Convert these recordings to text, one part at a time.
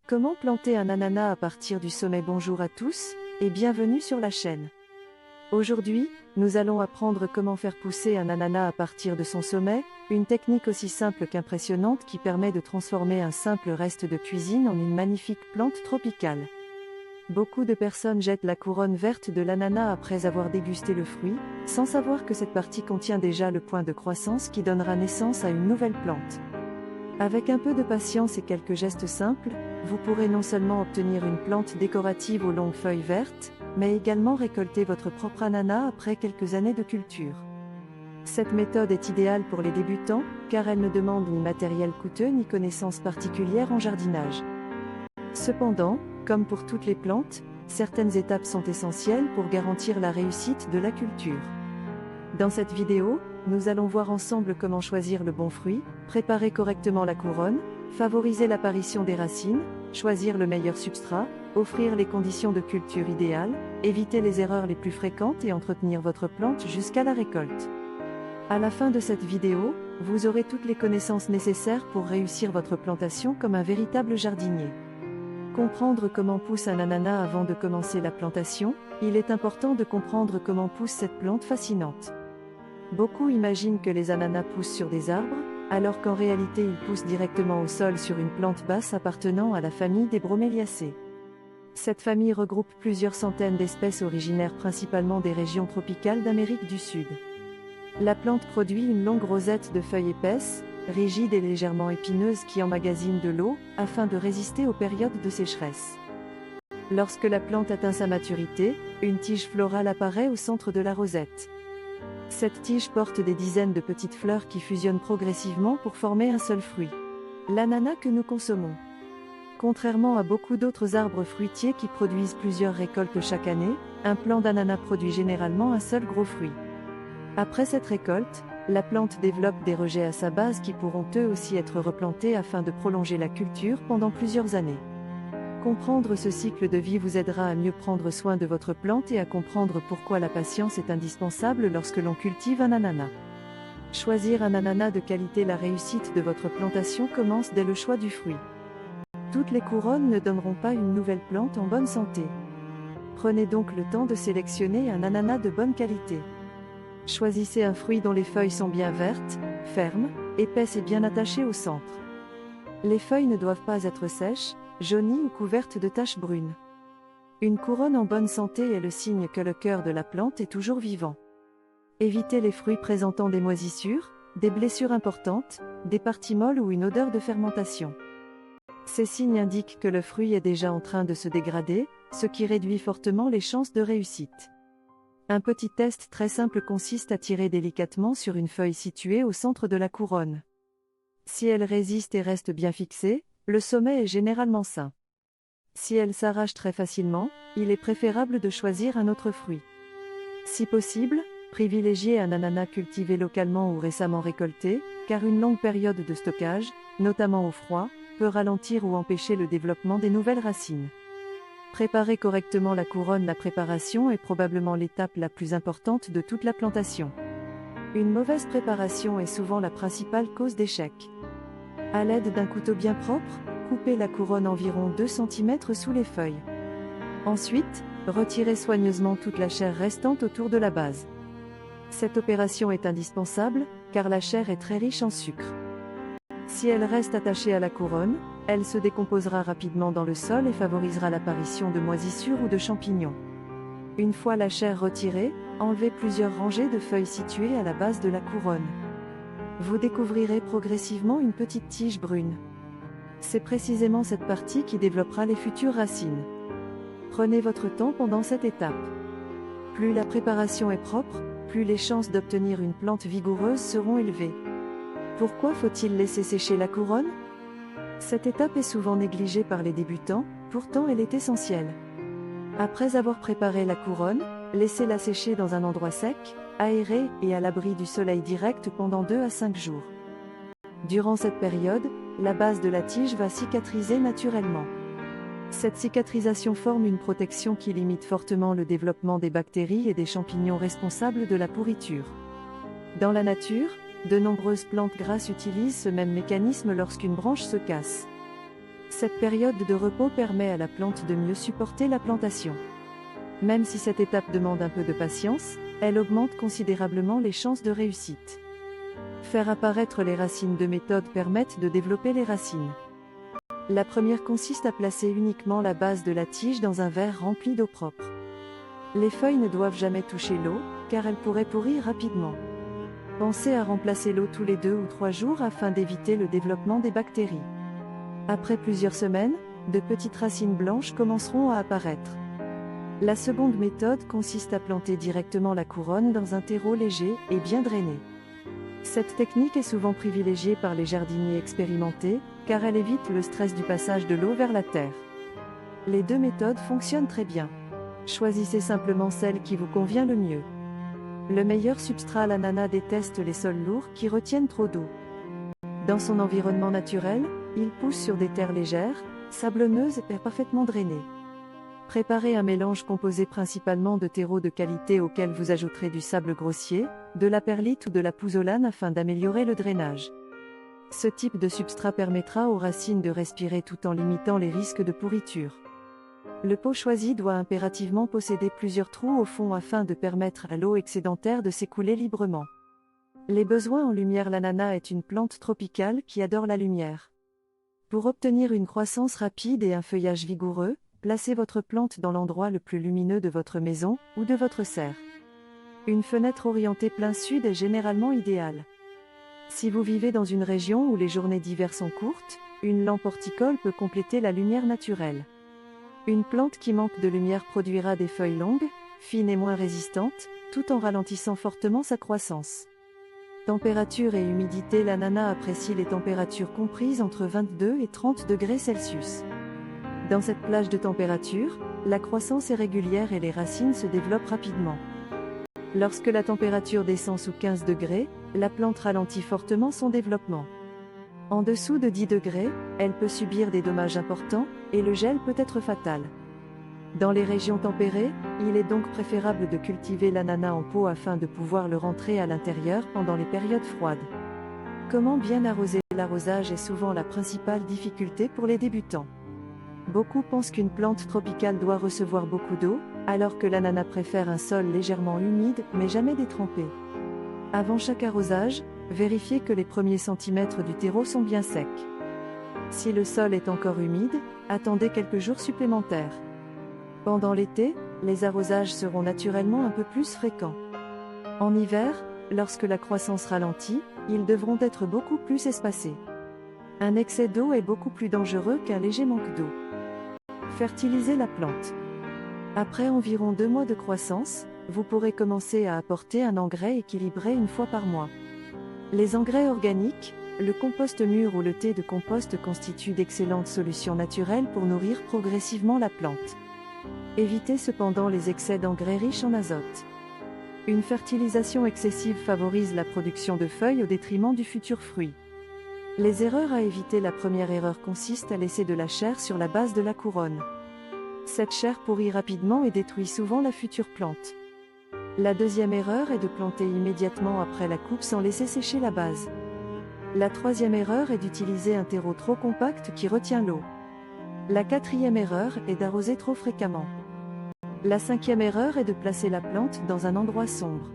Comment planter un ananas à partir du sommet? Bonjour à tous, et bienvenue sur la chaîne. Aujourd'hui, nous allons apprendre comment faire pousser un ananas à partir de son sommet, une technique aussi simple qu'impressionnante qui permet de transformer un simple reste de cuisine en une magnifique plante tropicale. Beaucoup de personnes jettent la couronne verte de l'ananas après avoir dégusté le fruit, sans savoir que cette partie contient déjà le point de croissance qui donnera naissance à une nouvelle plante. Avec un peu de patience et quelques gestes simples, vous pourrez non seulement obtenir une plante décorative aux longues feuilles vertes, mais également récolter votre propre ananas après quelques années de culture. Cette méthode est idéale pour les débutants, car elle ne demande ni matériel coûteux ni connaissances particulières en jardinage. Cependant, comme pour toutes les plantes, certaines étapes sont essentielles pour garantir la réussite de la culture. Dans cette vidéo, nous allons voir ensemble comment choisir le bon fruit, préparer correctement la couronne, favoriser l'apparition des racines, choisir le meilleur substrat, offrir les conditions de culture idéales, éviter les erreurs les plus fréquentes et entretenir votre plante jusqu'à la récolte. À la fin de cette vidéo, vous aurez toutes les connaissances nécessaires pour réussir votre plantation comme un véritable jardinier. Comprendre comment pousse un ananas avant de commencer la plantation, il est important de comprendre comment pousse cette plante fascinante. Beaucoup imaginent que les ananas poussent sur des arbres, alors qu'en réalité ils poussent directement au sol sur une plante basse appartenant à la famille des Broméliaceae. Cette famille regroupe plusieurs centaines d'espèces originaires principalement des régions tropicales d'Amérique du Sud. La plante produit une longue rosette de feuilles épaisses, rigides et légèrement épineuses qui emmagasinent de l'eau, afin de résister aux périodes de sécheresse. Lorsque la plante atteint sa maturité, une tige florale apparaît au centre de la rosette. Cette tige porte des dizaines de petites fleurs qui fusionnent progressivement pour former un seul fruit. L'ananas que nous consommons. Contrairement à beaucoup d'autres arbres fruitiers qui produisent plusieurs récoltes chaque année, un plant d'ananas produit généralement un seul gros fruit. Après cette récolte, la plante développe des rejets à sa base qui pourront eux aussi être replantés afin de prolonger la culture pendant plusieurs années. Comprendre ce cycle de vie vous aidera à mieux prendre soin de votre plante et à comprendre pourquoi la patience est indispensable lorsque l'on cultive un ananas. Choisir un ananas de qualité. La réussite de votre plantation commence dès le choix du fruit. Toutes les couronnes ne donneront pas une nouvelle plante en bonne santé. Prenez donc le temps de sélectionner un ananas de bonne qualité. Choisissez un fruit dont les feuilles sont bien vertes, fermes, épaisses et bien attachées au centre. Les feuilles ne doivent pas être sèches, jaunies ou couvertes de taches brunes. Une couronne en bonne santé est le signe que le cœur de la plante est toujours vivant. Évitez les fruits présentant des moisissures, des blessures importantes, des parties molles ou une odeur de fermentation. Ces signes indiquent que le fruit est déjà en train de se dégrader, ce qui réduit fortement les chances de réussite. Un petit test très simple consiste à tirer délicatement sur une feuille située au centre de la couronne. Si elle résiste et reste bien fixée, le sommet est généralement sain. Si elle s'arrache très facilement, il est préférable de choisir un autre fruit. Si possible, privilégiez un ananas cultivé localement ou récemment récolté, car une longue période de stockage, notamment au froid, peut ralentir ou empêcher le développement des nouvelles racines. Préparer correctement la couronne. La préparation est probablement l'étape la plus importante de toute la plantation. Une mauvaise préparation est souvent la principale cause d'échec. À l'aide d'un couteau bien propre, coupez la couronne environ 2 cm sous les feuilles. Ensuite, retirez soigneusement toute la chair restante autour de la base. Cette opération est indispensable, car la chair est très riche en sucre. Si elle reste attachée à la couronne, elle se décomposera rapidement dans le sol et favorisera l'apparition de moisissures ou de champignons. Une fois la chair retirée, enlevez plusieurs rangées de feuilles situées à la base de la couronne. Vous découvrirez progressivement une petite tige brune. C'est précisément cette partie qui développera les futures racines. Prenez votre temps pendant cette étape. Plus la préparation est propre, plus les chances d'obtenir une plante vigoureuse seront élevées. Pourquoi faut-il laisser sécher la couronne? Cette étape est souvent négligée par les débutants, pourtant elle est essentielle. Après avoir préparé la couronne, laissez-la sécher dans un endroit sec, aéré et à l'abri du soleil direct pendant 2 à 5 jours. Durant cette période, la base de la tige va cicatriser naturellement. Cette cicatrisation forme une protection qui limite fortement le développement des bactéries et des champignons responsables de la pourriture. Dans la nature, de nombreuses plantes grasses utilisent ce même mécanisme lorsqu'une branche se casse. Cette période de repos permet à la plante de mieux supporter la plantation. Même si cette étape demande un peu de patience, elle augmente considérablement les chances de réussite. Faire apparaître les racines. Deux méthodes permettent de développer les racines. La première consiste à placer uniquement la base de la tige dans un verre rempli d'eau propre. Les feuilles ne doivent jamais toucher l'eau, car elles pourraient pourrir rapidement. Pensez à remplacer l'eau tous les 2 ou 3 jours afin d'éviter le développement des bactéries. Après plusieurs semaines, de petites racines blanches commenceront à apparaître. La seconde méthode consiste à planter directement la couronne dans un terreau léger et bien drainé. Cette technique est souvent privilégiée par les jardiniers expérimentés, car elle évite le stress du passage de l'eau vers la terre. Les deux méthodes fonctionnent très bien. Choisissez simplement celle qui vous convient le mieux. Le meilleur substrat. L'ananas déteste les sols lourds qui retiennent trop d'eau. Dans son environnement naturel, il pousse sur des terres légères, sablonneuses et parfaitement drainées. Préparez un mélange composé principalement de terreau de qualité auquel vous ajouterez du sable grossier, de la perlite ou de la pouzzolane afin d'améliorer le drainage. Ce type de substrat permettra aux racines de respirer tout en limitant les risques de pourriture. Le pot choisi doit impérativement posséder plusieurs trous au fond afin de permettre à l'eau excédentaire de s'écouler librement. Les besoins en lumière. L'ananas est une plante tropicale qui adore la lumière. Pour obtenir une croissance rapide et un feuillage vigoureux, placez votre plante dans l'endroit le plus lumineux de votre maison ou de votre serre. Une fenêtre orientée plein sud est généralement idéale. Si vous vivez dans une région où les journées d'hiver sont courtes, une lampe horticole peut compléter la lumière naturelle. Une plante qui manque de lumière produira des feuilles longues, fines et moins résistantes, tout en ralentissant fortement sa croissance. Température et humidité. L'ananas apprécie les températures comprises entre 22 et 30 degrés Celsius. Dans cette plage de température, la croissance est régulière et les racines se développent rapidement. Lorsque la température descend sous 15 degrés, la plante ralentit fortement son développement. En dessous de 10 degrés, elle peut subir des dommages importants, et le gel peut être fatal. Dans les régions tempérées, il est donc préférable de cultiver l'ananas en pot afin de pouvoir le rentrer à l'intérieur pendant les périodes froides. Comment bien arroser? L'arrosage est souvent la principale difficulté pour les débutants. Beaucoup pensent qu'une plante tropicale doit recevoir beaucoup d'eau, alors que l'ananas préfère un sol légèrement humide mais jamais détrempé. Avant chaque arrosage, vérifiez que les premiers centimètres du terreau sont bien secs. Si le sol est encore humide, attendez quelques jours supplémentaires. Pendant l'été, les arrosages seront naturellement un peu plus fréquents. En hiver, lorsque la croissance ralentit, ils devront être beaucoup plus espacés. Un excès d'eau est beaucoup plus dangereux qu'un léger manque d'eau. Fertilisez la plante. Après environ 2 mois de croissance, vous pourrez commencer à apporter un engrais équilibré une fois par mois. Les engrais organiques, le compost mûr ou le thé de compost constituent d'excellentes solutions naturelles pour nourrir progressivement la plante. Évitez cependant les excès d'engrais riches en azote. Une fertilisation excessive favorise la production de feuilles au détriment du futur fruit. Les erreurs à éviter. La première erreur consiste à laisser de la chair sur la base de la couronne. Cette chair pourrit rapidement et détruit souvent la future plante. La deuxième erreur est de planter immédiatement après la coupe sans laisser sécher la base. La troisième erreur est d'utiliser un terreau trop compact qui retient l'eau. La quatrième erreur est d'arroser trop fréquemment. La cinquième erreur est de placer la plante dans un endroit sombre.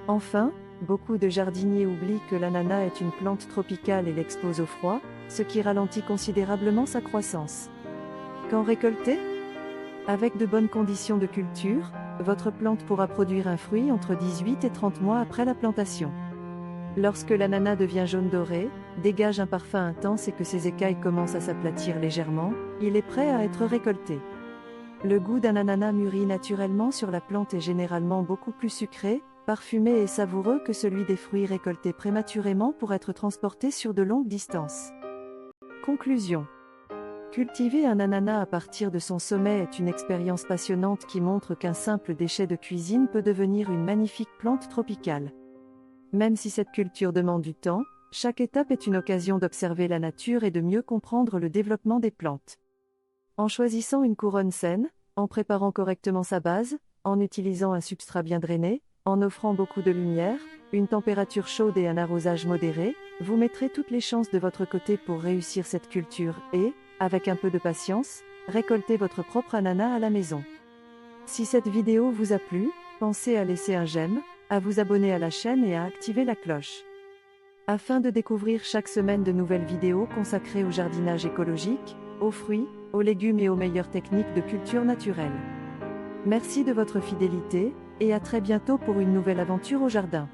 Enfin, beaucoup de jardiniers oublient que l'ananas est une plante tropicale et l'expose au froid, ce qui ralentit considérablement sa croissance. Quand récolter? Avec de bonnes conditions de culture, votre plante pourra produire un fruit entre 18 et 30 mois après la plantation. Lorsque l'ananas devient jaune doré, dégage un parfum intense et que ses écailles commencent à s'aplatir légèrement, il est prêt à être récolté. Le goût d'un ananas mûri naturellement sur la plante est généralement beaucoup plus sucré, parfumé et savoureux que celui des fruits récoltés prématurément pour être transportés sur de longues distances. Conclusion. Cultiver un ananas à partir de son sommet est une expérience passionnante qui montre qu'un simple déchet de cuisine peut devenir une magnifique plante tropicale. Même si cette culture demande du temps, chaque étape est une occasion d'observer la nature et de mieux comprendre le développement des plantes. En choisissant une couronne saine, en préparant correctement sa base, en utilisant un substrat bien drainé, en offrant beaucoup de lumière, une température chaude et un arrosage modéré, vous mettrez toutes les chances de votre côté pour réussir cette culture et, avec un peu de patience, récoltez votre propre ananas à la maison. Si cette vidéo vous a plu, pensez à laisser un j'aime, à vous abonner à la chaîne et à activer la cloche. Afin de découvrir chaque semaine de nouvelles vidéos consacrées au jardinage écologique, aux fruits, aux légumes et aux meilleures techniques de culture naturelle. Merci de votre fidélité, et à très bientôt pour une nouvelle aventure au jardin.